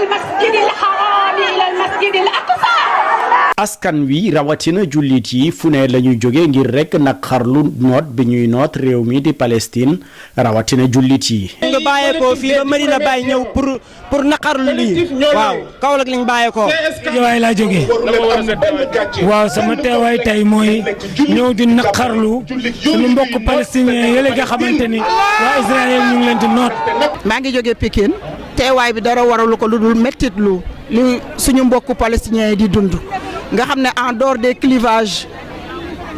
المسجد الحرام إلى المسجد الأقصى. askan wi rawatina jullit yi fu ne la ñuy jóge ngir rek naqarlu noot bi ñuy noot réew mi di Palestine rawatina jullit yi. nga bàyyeekoo fii ba Medina Baye ñëw pour naqarlu lii waaw Kaolack lañ bàyyeekoo. Jawaay laa jógee waaw sama teewaay tey mooy ñëw di naqarlu suñu mbokk palestinien yële nga xamante ni waa Israël ñu ngi leen di noot. maa ngi jógee Pikine teewaay bi dara waralu ko lu dul méttit lu suñu mbokk palestinien yi di dund. nga xam ne en dehors des clivages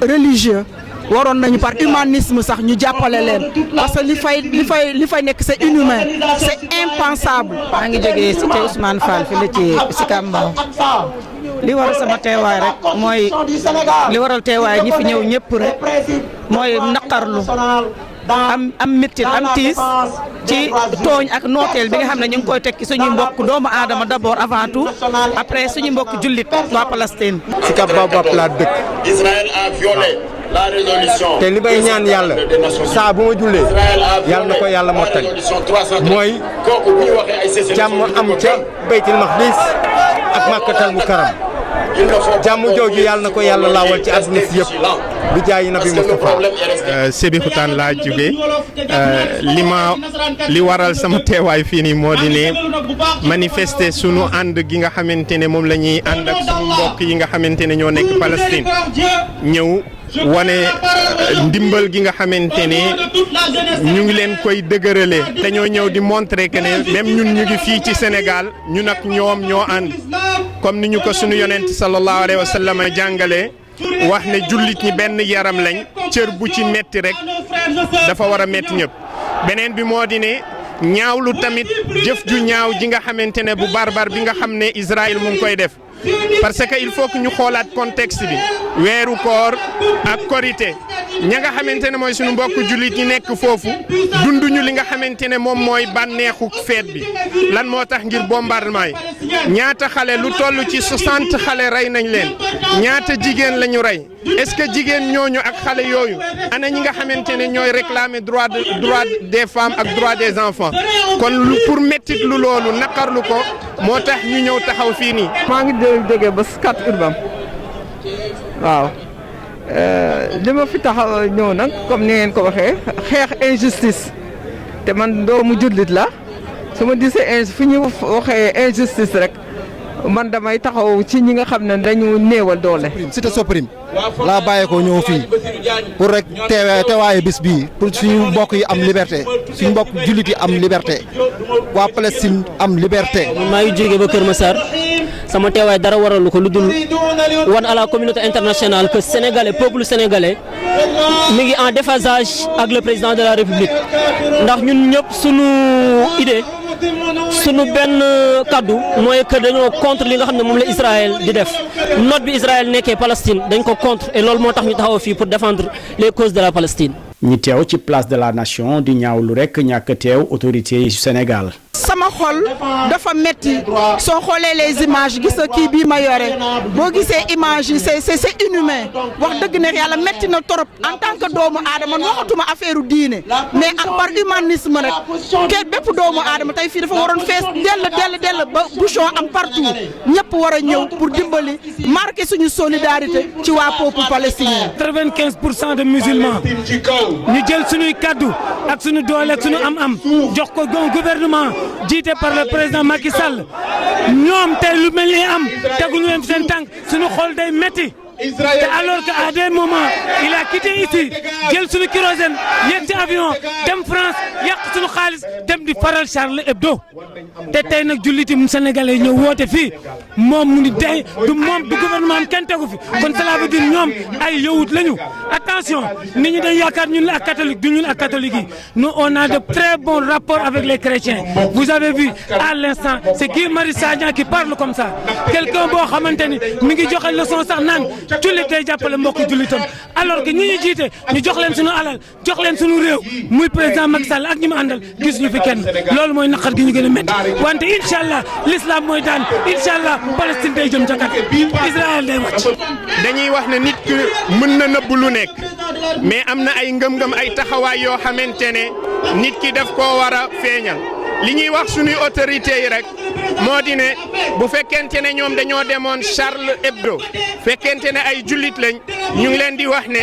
religieux waroon nañu par humanisme sax ñu jàppale leen parce que li fay nekk c'est inhumain c'est impensable. maa ngi jógee cité Ousmane Fall fi la ci Sicap Mbao li waral sama teewaay rek mooy li waral teewaay ñi fi ñëw ñëpp rek mooy naqarlu am métti am tiis ci tooñ ak nooteel bi nga xam ne ñu ngi koy tekki suñuy mbokk doomu aadama d'abord avant tout après suñu mbokk jullit waa Palestine. Sicap Mbao laa dëkk. Israël a violé la résolution. te li may ñaan yàlla saa bu ma jullee yàlla na ko yàlla mottali mooy jàmm am ca Baytul Maqdis ak Makkatal Mukarram jàmm jooju yàlla na ko yàlla laawal ci àdduna si yëpp bi jaayi Nabi Mustafa. Sébikotane laa jóge li waral sama teewaay fii nii moo di ne manifester sunu ànd gi nga xamante ne moom la ñuy ànd ak sunu mbokk yi nga xamante ne ñoo nekk Palestine ñëw wane ndimbal gi nga xamante ne ñu ngi leen koy dëgërale dañoo ñëw di montrer que ne même ñun ñu ngi fii ci Sénégal ñun ak ñoom ñoo ànd comme ni ñu ko sunu yonent sallallahu alayhi wa sallam jàngale wax ne jullit ñi benn yaram lañ cër bu ci metti rek dafa war a metti ñëpp beneen bi moo di ne ñaawlu tamit jëf ju ñaaw ji nga xamante ne bu barbar bi nga xam ne Israël mu ngi koy def parce que il faut que ñu xoolaat contexte bi weeru koor ak korité ña nga xamante ne mooy suñu mbokk jullit ñi nekk foofu dunduñu li nga xamante ne moom mooy bànneexu feet bi lan moo tax ngir bombardement yi ñaata xale lu toll ci 60 xale rey nañ leen ñaata jigéen la ñu rey est-ce que jigéen ñooñu ak xale yooyu ana ñi nga xamante ne ñooy réclamer droit des femmes ak droit des enfants kon pour mettit lu loolu naqarlu ko moo tax ñu ñëw taxaw fii nii. maa ngi jógee ba Scat Urbam waaw li ma fi taxaw ñëw nag comme ni ngeen ko waxee xeex injustice te man doomu jullit la su ma gisee fi ñu waxee injustice rek man damay taxaw ci ñi nga xam ne dañu néewal doole. Cité Soprim laa bàyyeekoo ñëw fii pour rek teewaayu bis bii pour suñu mbokk yi am liberté suñu mbokk jullit yi am liberté waa Palestine am liberté. maa ngi jógee ba Kër Massar sama teewaay dara waralu ko lu dul wan à la communauté internationale que sénégalais peuple sénégalais mi ngi en déphasage ak le président de la République ndax ñun ñëpp sunu idée sunu benn kaddu mooy que dañoo contre li nga xam ne moom la Israël di def note bi Israël nekkee Palestine dañ ko contre et loolu moo tax ñu taxaw fii pour défendre les causes de la Palestine. ñi teew ci place de la nation di ñaawlu rek ñàkk teew autorité yi Sénégal. sama xol dafa metti soo xoolee les images gis nga kii bii ma yore boo gisee image yi c'est inhumain wax dëgg ne yàlla metti na trop en tant que doomu aadama waxatuma affaire diine mais ak par humanisme rek kenn bépp doomu aadama tey fii dafa waroon fees dell ba bouchon am partout ñëpp war a ñëw pour dimbali marquer suñu solidarité ci waa peuple palestinien. 95% de musulmans ñu jël suñuy kaddu ak suñu doole ak suñu am-am jox ko gouvernement. jiite par le président Macky Sall ñoom tey lu mel ni am teguñu leen seen tànk suñu xol day metti te alors que à des moments il a quitté ici jël suñu kérosène yéeg ci avion dem France yàq suñu xaalis dem di faral Charlie Hebdo te tey nag julliti sénégalais ñëw woote fii moom mu ni day du moom du gouvernement am kenn tegu fi kon cela veut dire ñoom ay yowut lañu attention nit ñi dañ yaakaar ñun la ak catholique du ñun ak catholique yi nous on a de très bons rapports avec les chrétiens vous avez vu à l'instant c'est Guy Marius Sagna qui parle comme ça quelqu'un boo xamante ni mi ngi joxe leçon sax naan jullit day jàppale mbokk jullitam alors que ñi ñu jiite ñu jox leen suñu alal jox leen suñu réew muy président Macky Sall ak ñi mu àndal gis ñu fi kenn loolu mooy naqar gi ñu gën a métti wante incha allah l'islam mooy daan incha allah Palestine day jëm ca kat Israël day wàcc. dañuy wax ne nit ki mën na nëbb lu nekk mais am na ay ngëm-ngëm ay taxawaay yoo xamante ne nit ki daf koo war a feeñal li ñuy wax suñuy autorités yi rek moo di ne bu fekkente ne ñoom dañoo demoon Charlie Hebdo fekkente ne ay jullit lañ ñu ngi leen di wax ne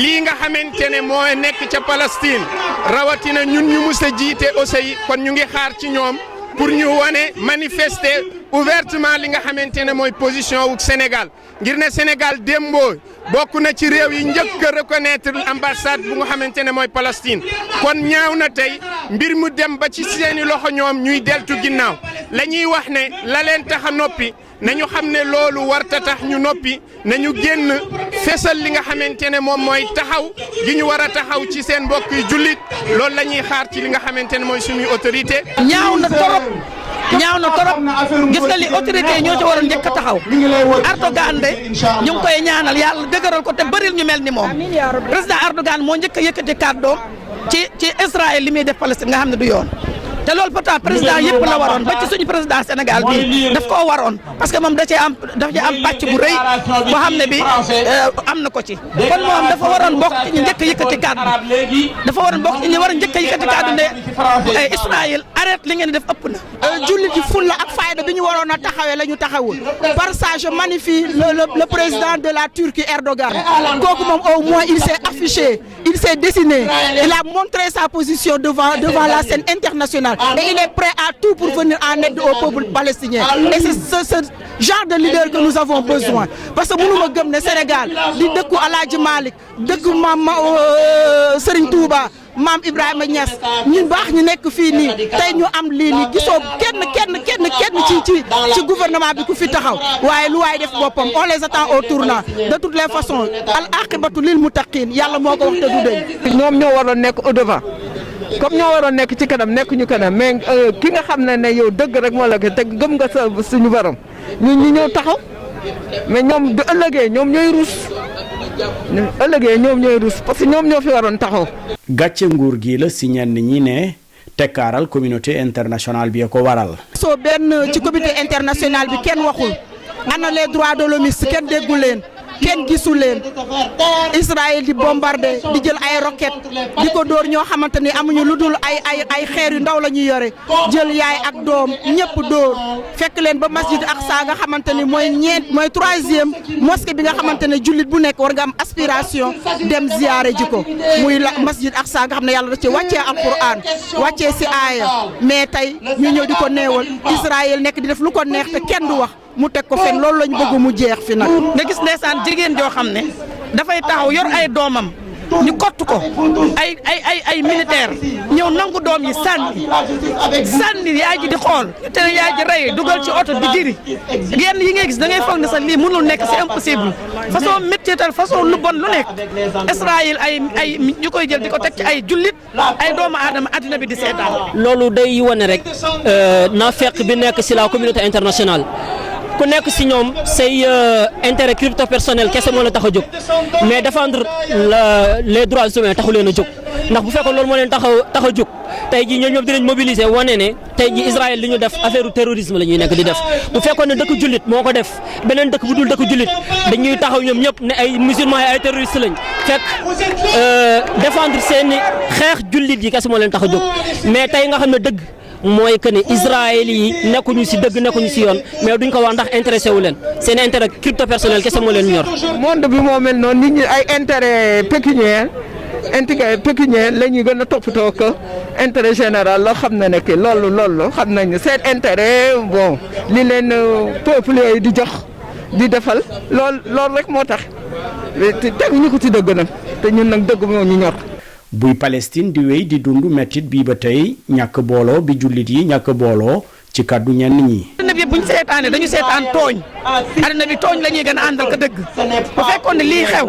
lii nga xamante ne moo nekk ca Palestine rawatina ñun ñu mus a jiite aussi kon ñu ngi xaar ci ñoom pour ñu wane manifester ouvertement li nga xamante ne mooy position wu Sénégal ngir ne Sénégal démboo bokk na ci réew yi njëkk a reconnaître ambassade bu nga xamante ne mooy Palestine kon ñaaw na tey mbir mu dem ba ci seeni loxo ñoom ñuy deltu ginnaaw la ñuy wax ne la leen tax a noppi nañu xam ne loolu warta tax ñu noppi nañu génn fesal li nga xamante ne moom mooy taxaw gi ñu war a taxaw ci seen mbokk yi jullit loolu la ñuy xaar ci li nga xamante ne mooy suñuy autorité ñaaw na torop gis nga li autorité yi ñoo ci waroon njëkk a taxaw Erdogan de ñu ngi koy ñaanal yàlla dëgëral ko te bëril ñu mel ni moom président Erdogan moo njëkk a yëkkati kàddoom ci Israël li muy def Palestine nga xam ne du yoon te loolu pourtant président yëpp la waroon ba ci suñu président Sénégal bi daf koo waroon parce que moom daf ci am pàcc bu rëy boo xam ne bi am na ko ci kon moom dafa waroon bokk ci ñu njëkk a yëkkati kàddu dafa waroon bokk ci ñu war a njëkk a yëkkati kàddu ne Israël arrête li ngeen def ëpp na. jullit yi fulla ak fayda bi ñu waroon a taxawee la ñu taxawul par ça je magnifie le président de la Turquie Erdogan kooku moom au moins il s'est affiché il s'est dessiné il a montré sa position devant la scène internationale. Et il est prêt à tout pour venir en aide au peuple palestinien. Et c'est ce genre de leader que nous avons besoin. Parce que nous sommes gëm ne Sénégal di dëkku Alaaji Malick dëkku maam Serigne Touba maam Ibrahima Niass ñun baax ñu nekk fii nii tey ñu am lii nii gisoo kenn ci gouvernement bi ku fi taxaw waaye lu waay def boppam on les attend au tournant de toutes les façons al aqibatu lil muttaqin yàlla moo ko wax te du dëgg. ñoom ñoo waroon nekk au devant. comme ñoo waroon nekk ci kanam nekk ñu kanam mais ki nga xam ne yow dëgg rek moo la ko te gëm nga sa suñu borom ñun ñu ñëw taxaw mais ñoom du ëllëgee ñoom ñooy ruus parce que ñoom ñoo fi waroon taxaw. gàcce nguur gi la si ñenn ñi ne tekkaaral communauté internationale bi ko waral. soo benn ci communauté internationale bi kenn waxul ana les droits de l'homme kenn déggu leen. kenn gisu leen Israël di bombardé di jël ay roquettes di ko dóor ñoo xamante ni amuñu lu dul ay xeer yu ndaw la ñuy yore jël yaay ak doom ñëpp dóor fekk leen ba masjid Aqsa nga xamante ni mooy troisième mosquée bi nga xamante ne jullit bu nekk war nga am aspiration dem ziyaare ji ko muy la masjid Aqsa nga xam ne yàlla da ci wàccee alquran wàccee si aaya mais tey ñu ñëw di ko neewal Israël nekk di def lu ko neex te kenn du wax mu teg ko fen loolu lañ bëgg mu jeex fi nag. nga gis ndeysaan jigéen joo xam ne dafay taxaw yor ay doomam ñu kott ko ay militaire ñëw nangu doom yi sànni yaay ji di xool te yaay ji rey dugal ci oto di diri yenn yi ngay gis da ngay foog ne sax lii mënul nekk c'est impossible façon métital façon lu bon lu nekk Israël ay ñu koy jël di ko teg ci ay jullit ay doomu aadama addina bi di seetaan. loolu day wane rek naafeq bi nekk ci la communauté internationale. ku nekk ci ñoom say intérêt crypto personnel kese moo la tax a jóg mais défendre les droits humains taxu leen a jóg ndax bu fekkoon loolu moo leen tax a jóg tey jii ñoom dinañ mobiliser wane ne tey jii Israël li ñu def affaire terrorisme la ñuy nekk di def bu fekkoon ne dëkk jullit moo ko def beneen dëkk bu dul dëkk jullit dañuy taxaw ñoom ñëpp ne ay musulmans yi ay terroristes lañ fekk défendre seeni xeex jullit yi kese moo leen tax a jóg mais tey nga xam ne dëgg. mooy que ne Israël yi nekkuñu ci dëgg nekkuñu ci yoon mais duñ ko wax ndax intéressé wu leen seen intérêt crypto personnel kese moo leen ñor. monde bi moo mel noonu nit ñi ay intérêt pécuniaire la ñuy gën a toppatoo que intérêt général loo xam na ne que loolu xam nañu seen intérêt bon li leen peuple yooyu di jox di defal loolu rek moo tax te teguñu ko ci dëgg nag te ñun nag dëgg moo ñu ñor. buy Palestine di wéy di dund mettit bii ba tey ñàkk booloo bi jullit yi ñàkk booloo ci kàddu ñenn ñi. adduna bi buñ seetaanee dañu seetaan tooñ adduna bi tooñ la ñuy gën a àndal ko dëgg bu fekkoon ne lii xew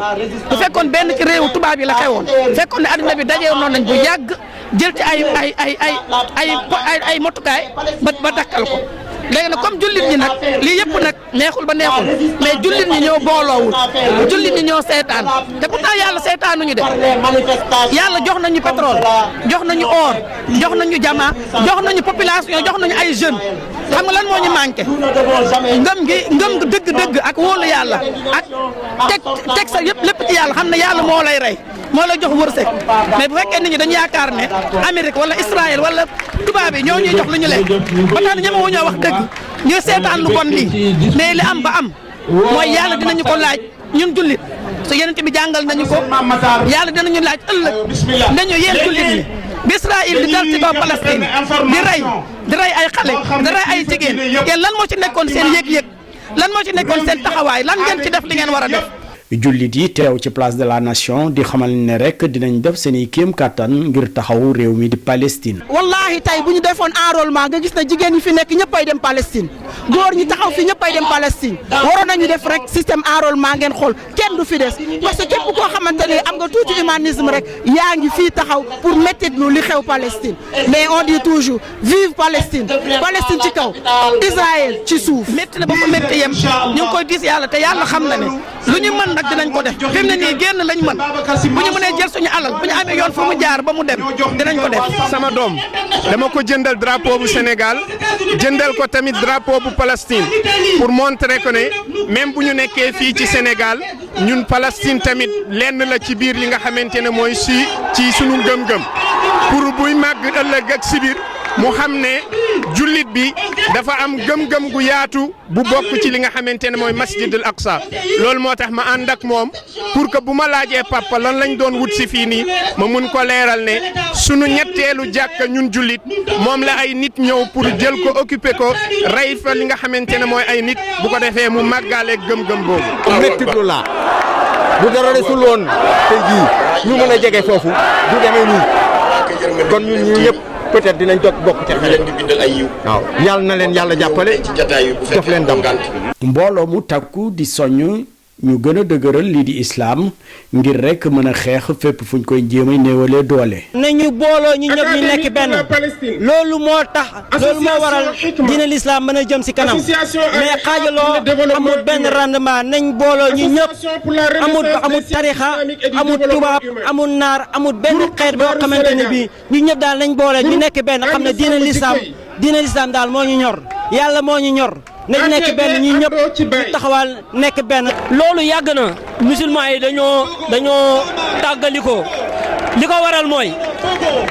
bu fekkoon benn ci réewu tubaab yi la xewoon fekkoon ne adduna bi dajee noonu nañ bu yàgg jël ci ay motukaay ba dakkal ko. léegi nag comme jullit ñi nag lii yëpp nag neexul ba neexul mais jullit ñi ñoo booloowul jullit ñi ñoo seetaan te pourtant yàlla seetaanuñu de yàlla jox nañu pétrole jox nañu or jox nañu jama jox nañu population jox nañu ay jeunes xam nga lan moo ñu manqué ngëm dëgg-dëgg ak wóolu yàlla ak teg sa yëpp lépp ci yàlla xam ne yàlla moo lay rey moo lay jox wërsëg mais bu fekkee nit ñi dañu yaakaar ne Amérique wala Israël wala tubaab yi ñoo ñuy jox lu ñu lekk ba tax na ñeme wu ñoo wax dëgg ñu seetaan lu bon lii mais li am ba am mooy yàlla dinañu ko laaj ñun jullit su yeneen bi jàngal nañu ko yàlla dinañu laaj ëllëg nañu yéen jullit ñi bi Israël di dal ci kaw Palestine di rey ay xale di rey ay jigéen yéen lan moo ci nekkoon seen yëg-yëg lan moo ci nekkoon seen taxawaay lan ngeen ci def li ngeen war a def. jullit yi teew ci place de la nation di xamal ne rek dinañ def seen i kéem kattan ngir taxawu réew mi di Palestine. wallahi tey bu ñu defoon enrôlement nga gis na jigéen ñi fi nekk ñëppay dem Palestine góor ñi taxaw fi ñëppay dem Palestine waroon nañu def rek système enrôlement ngeen xool kenn du fi des parce que képp koo xamante ne am nga tuuti humanisme rek yaa ngi fii taxaw pour mettitlu li xew Palestine mais on dit toujours vive Palestine Palestine ci kaw Israël ci suuf. métti na ba fa métti yem ñu ngi koy diis yàlla te yàlla xam na ne lu ñu mën nag dinañ ko def fi mu ne nii génn lañ mën bu ñu mënee jël suñu alal bu ñu amee yoon fu mu jaar ba mu dem dinañ ko def. sama doom dama ko jëndal drapeau bu Sénégal jëndal ko tamit drapeau bu Palestine pour montrer que ne même bu ñu nekkee fii ci Sénégal ñun Palestine tamit lenn la ci biir li nga xamante ne mooy ci sunu ngëm-ngëm pour buy màgg ëllëg ak si biir mu xam ne jullit bi dafa am gëm-gëm gu yaatu bu bokk ci li nga xamante ne mooy masjid al aqsa loolu moo tax ma ànd ak moom pour que bu ma laajee papa lan lañ doon wut si fii nii ma mun ko leeral ne sunu ñetteelu jàkka ñun jullit moom la ay nit ñëw pour jël ko occuper ko rey fa li nga xamante ne mooy ay nit bu ko defee mu màggaaleeg gëm-gëm boobu. méttitlu laa bu dara desul woon tey jii ñu mën a jege foofu du demee nii kon ñun ñii ñëpp. peut-être dinañ bokk ci leen di bindal ay yiw waaw yàlla na leen yàlla jàppale def leen dam mbooloo mu takku di soññ ñu gën a dëgëral lii di islaam ngir rek mën a xeex fépp fuñ koy jéem a néewalee doole. nañu booloo ñu ñëpp ñu nekk benn loolu moo tax loolu moo waral diine l'islam mën a jëm si kanam mais xaajaloo amul benn rendement nañ booloo ñu ñëpp amul tarixa amul tubaab amul naar amul benn xeet boo xamante ne bii ñu ñëpp daal nañ boole ñu nekk benn xam ne diine l'islam daal moo ñu ñor yàlla moo ñu ñor. nañ nekk benn ñi ñëpp ñu taxawal nekk benn. loolu yàgg na musulman yi dañoo tàggalikoo li ko waral mooy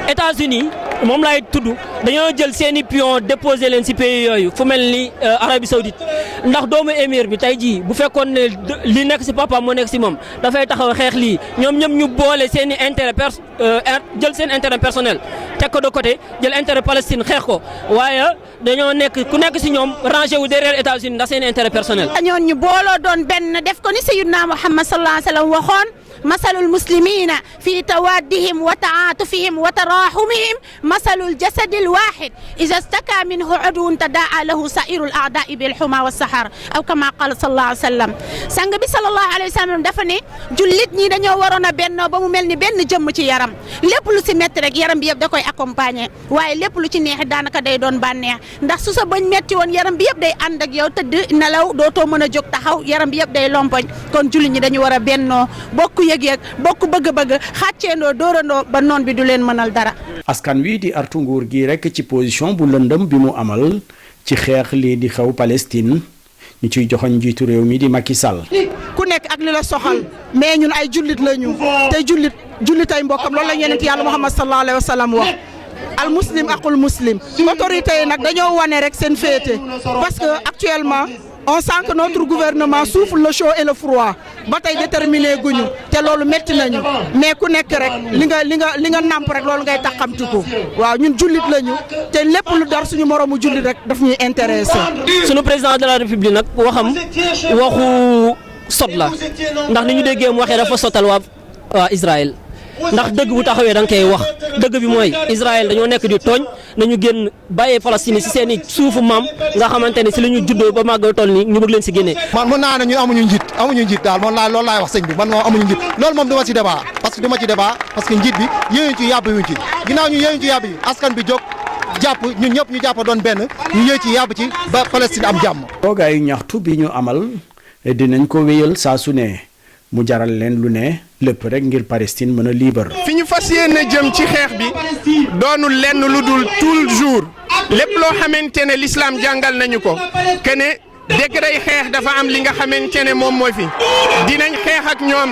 États-Unis moom laay tudd dañoo jël seeni pion déposé leen ci pays yooyu fu mel ni Arabie Saoudite ndax doomu émir bi tey jii bu fekkoon ne li nekk ci papa moo nekk ci moom dafay taxaw xeex lii ñoom ñëpp ñu boole seeni intérêt jël seen intérêt personnel teg ko de côté jël intérêt Palestine xeex ko waaye dañoo nekk ku nekk ci ñoom rangé wu derrière États-Unis ndax seeni intérêt personnel. ñoon ñu booloo doon benn def ko ni Sayyidina Muhammad sallallahu alayhi wa sallam waxoon masalul muslimina fi tawaddihim wa taatufihim wa tarahumihim masalul jasadil wahid iza staka minhu udwun tadaa lahu sairul a'da'i bil huma was sahar aw kama qala sallallahu alayhi wa sallam sang bi sallallahu alayhi wa sallam dafa ne jullit ñi dañoo waroon a bennoo ba mu mel ni benn jëmm ci yaram lépp lu ci métti rek yaram bi yëpp da koy accompagner waaye lépp lu ci neexi daanaka day doon bànneex ndax su sa bañ metti woon yaram bi yëpp day ànd ak yow tëdd nelaw dootoo mën a jóg taxaw yaram bi yëpp day lompoñ kon jullit ñi dañu war a bennoo bokk yëg-yëg bokk bëgg-bëgg xàcceendoo dóorandoo ba noon bi du leen mënal dara. askan wi di artu nguur gi rek ci position bu lëndëm bi mu amal ci xeex lii di xew Palestine ñu ciy joxoñ njiitu réew mi di Macky Sall. ku nekk ak li la soxal mais ñun ay jullit lañu te jullit ay mbokkam loolu la yonent yàlla Muhammad sallallahu alayhi wa sallam wax. al muslim aqul muslim autorité yi nag dañoo wane rek seen féete parce que actuellement on sent que notre gouvernement souffre le chaud et le froid ba tey déterminé guñu te loolu métti nañu mais ku nekk rek li nga nàmp rek loolu ngay taxamtiku waaw ñun jullit lañu te lépp lu dar suñu moromu jullit rek daf ñuy intéressé. sunu président de la république nag waxam waxu sot la ndax ni ñu déggee mu waxee dafa sotal waa Israël. ndax dëgg bu taxawee da nga koy wax dëgg bi mooy Israël dañoo nekk di tooñ nañu génn bàyyee Palestine ci seen i suufu maam nga xamante ne ci la ñu juddoo ba màgg toll nii ñu bëgg leen ci génnee. man mën naa ne ñu amuñu njiit daal loolu laay wax sëñ bi man moom amuñu njiit loolu moom duma ci débat parce que njiit bi yéeyuñ ci yàbb yuñ ci ginnaaw ñu yéeyuñ ci yàbb yi askan bi jóg jàpp ñun ñëpp ñu jàpp doon benn ñu yéey ci yàbb ci ba Palestine am jàmm. toogaayu ñaxtu bi ñu amal dinañ ko wéyal saa su ne mu jaral leen lu ne lépp rek ngir Palestine mën a libre. fi ñu fas yéene jëm ci xeex bi doonul lenn lu dul toujours lépp loo xamante ne l'islam jàngal nañu ko que ne degré xeex dafa am li nga xamante ne moom mooy fi dinañ xeex ak ñoom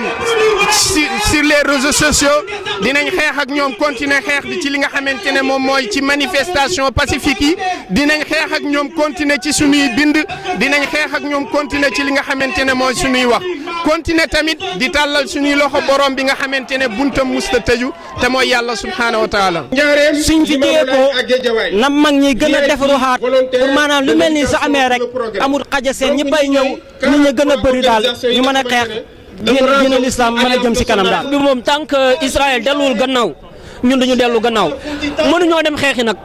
sur les réseaux sociaux dinañ xeex ak ñoom continuer xeex bi ci li nga xamante ne moom mooy ci manifestation pacifique yi dinañ xeex ak ñoom continuer ci suñuy bind dinañ xeex ak ñoom continuer ci li nga xamante ne mooy suñuy wax continuer tamit di tàllal suñuy loxo borom bi nga xamante ne buntam musta tëju te mooy yàlla subhaanahu wa taala. suñ fi jiyee ko na mag ñi gën a defaruwaat pour maanaam lu mel nii su amee rek amul xaja seen ñëppay ñëw nit ñi gën a bëri daal ñu mën a xeex diine l'islam mën a jëm si kanam daal. bi moom tant que Israël delluwul gannaaw ñun dañu dellu gannaaw mënuñoo dem xeexi nag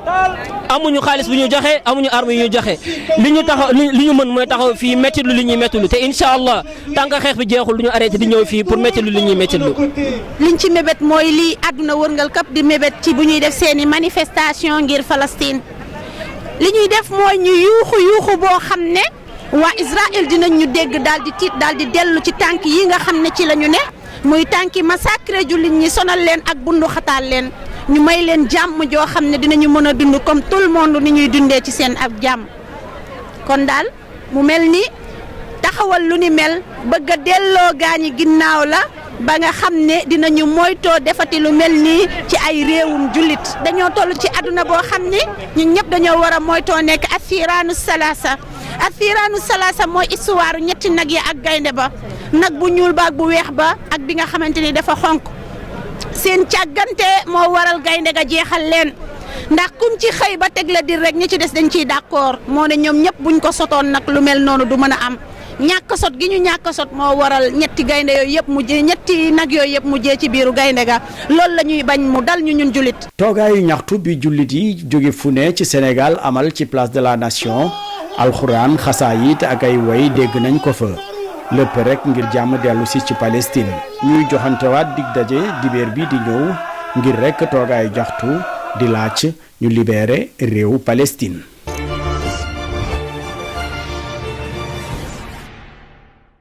amuñu xaalis bu ñu joxe amuñu arme yu ñu joxe li ñu taxaw li ñu mën mooy taxaw fii métti lu li ñuy métti lu te incha allah tant que xeex bi jeexul du ñu arrêté di ñëw fii pour métti lu li ñuy métti lu. liñ ci mébét mooy lii àdduna wërngal këpp di mébét ci bu ñuy def seeni manifestation ngir Palestine li ñuy def mooy ñu yuuxu boo xam ne waa Israël dinañ ñu dégg daal di tiit daal di dellu ci tànk yi nga xam ne ci la ñu ne. muy tànki massacre jullit ñi sonal leen ak bundu xataal leen ñu may leen jàmm joo xam ne dinañu mën a dund comme tout le monde ni ñuy dundee ci seen ab jàmm kon daal mu mel ni taxawal lu ni mel bëgg a delloo gaañi ginnaaw la ba nga xam ne dinañu moytoo defati lu mel nii ci ay réewum jullit dañoo toll ci àdduna boo xam ni ñun ñëpp dañoo war a moytoo nekk athiraanu salaasa mooy histoire ñetti nag yi ak gaynde ba nag bu ñuul ba ak bu weex ba ak bi nga xamante ni dafa xonk seen càggante moo waral gaynde ga jeexal leen ndax kum ci xëy ba teg la dir rek ñi ci des dañ ciy d'accord moo ne ñoom ñëpp buñ ko sotoon nag lu mel noonu du mën a am ñàkk sot gi ñu ñàkk sot moo waral ñetti gaynde yooyu yëpp mujjee ñetti nag yooyu yëpp mujjee ci biiru gaynde ga loolu la ñuy bañ mu dal ñu ñun jullit. toogaayu ñaxtu bi jullit yi jóge fu ne ci Sénégal amal ci place de la nation alxuraan xasaayit ak ay way dégg nañ ko fa lépp rek ngir jàmm dellu si ci Palestine ñuy joxantewaat dig daje dibéer bi di ñëw ngir rek toogaayu jaxtu di laaj ñu libéré réewu Palestine.